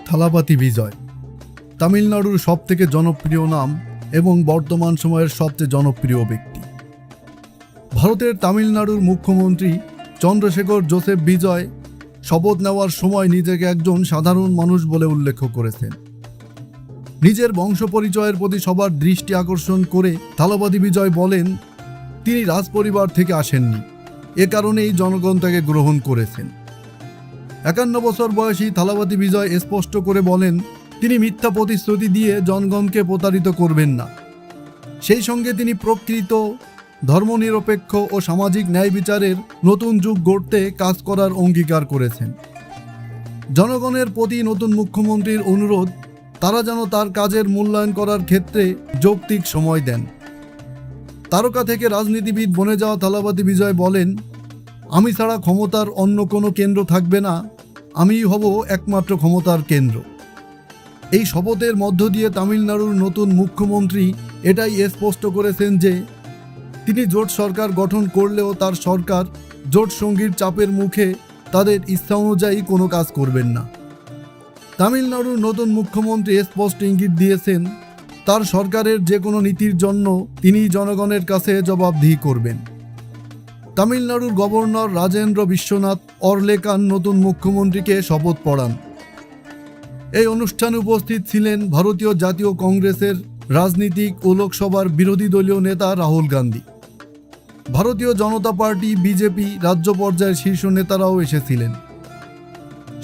থালাপাতি বিজয় তামিলনাড়ুর সবথেকে জনপ্রিয় নাম এবং বর্তমান সময়ের সবচেয়ে জনপ্রিয় ব্যক্তি। ভারতের তামিলনাড়ুর মুখ্যমন্ত্রী চন্দ্রশেখর জোসেফ বিজয় শপথ নেওয়ার সময় নিজেকে একজন সাধারণ মানুষ বলে উল্লেখ করেছেন। নিজের বংশ পরিচয়ের প্রতি সবার দৃষ্টি আকর্ষণ করে থালাপাতি বিজয় বলেন, তিনি রাজপরিবার থেকে আসেননি, এ কারণেই জনগণ তাকে গ্রহণ করেছেন। 51 বছর বয়সী থালাপাতি বিজয় স্পষ্ট করে বলেন, তিনি মিথ্যা প্রতিশ্রুতি দিয়ে জনগণকে প্রতারিত করবেন না। সেই সঙ্গে তিনি প্রকৃত ধর্মনিরপেক্ষ ও সামাজিক ন্যায় বিচারের নতুন যুগ গড়তে কাজ করার অঙ্গীকার করেছেন। জনগণের প্রতি নতুন মুখ্যমন্ত্রীর অনুরোধ, তারা যেন তার কাজের মূল্যায়ন করার ক্ষেত্রে যৌক্তিক সময় দেন। তারকা থেকে রাজনীতিবিদ বনে যাওয়া থালাপাতি বিজয় বলেন, আমি ছাড়া ক্ষমতার অন্য কোনো কেন্দ্র থাকবে না, আমিই হব একমাত্র ক্ষমতার কেন্দ্র। এই শপথের মধ্য দিয়ে তামিলনাড়ুর নতুন মুখ্যমন্ত্রী এটাই স্পষ্ট করেছেন যে তিনি জোট সরকার গঠন করলেও তার সরকার জোট সঙ্গীর চাপের মুখে তাদের ইচ্ছা অনুযায়ী কোনো কাজ করবেন না। তামিলনাড়ুর নতুন মুখ্যমন্ত্রী স্পষ্ট ইঙ্গিত দিয়েছেন, তার সরকারের যে কোনো নীতির জন্য তিনি জনগণের কাছে জবাবদিহি করবেন। তামিলনাড়ুর গভর্নর রাজেন্দ্র বিশ্বনাথ অরলেকান নতুন মুখ্যমন্ত্রীকে শপথ পড়ান। এই অনুষ্ঠানে উপস্থিত ছিলেন ভারতীয় জাতীয় কংগ্রেসের রাজনীতিক ও লোকসভার বিরোধী দলীয় নেতা রাহুল গান্ধী। ভারতীয় জনতা পার্টি বিজেপি রাজ্য পর্যায়ের শীর্ষ নেতারাও এসেছিলেন।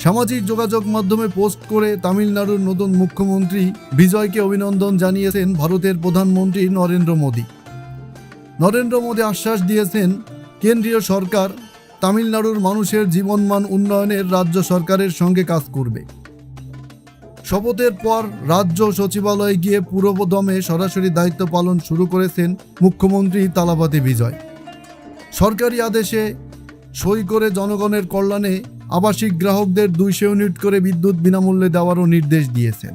সামাজিক যোগাযোগ মাধ্যমে পোস্ট করে তামিলনাড়ুর নতুন মুখ্যমন্ত্রী বিজয়কে অভিনন্দন জানিয়েছেন ভারতের প্রধানমন্ত্রী নরেন্দ্র মোদী। নরেন্দ্র মোদী আশ্বাস দিয়েছেন, কেন্দ্রীয় সরকার তামিলনাড়ুর মানুষের জীবনমান উন্নয়নের রাজ্য সরকারের সঙ্গে কাজ করবে। শপথের পর রাজ্য সচিবালয়ে গিয়ে পুরোদমে সরাসরি দায়িত্ব পালন শুরু করেছেন মুখ্যমন্ত্রী থালাপাতি বিজয়। সরকারি আদেশে সই করে জনগণের কল্যাণে আবাসিক গ্রাহকদের 200 ইউনিট করে বিদ্যুৎ বিনামূল্যে দেওয়ারও নির্দেশ দিয়েছেন।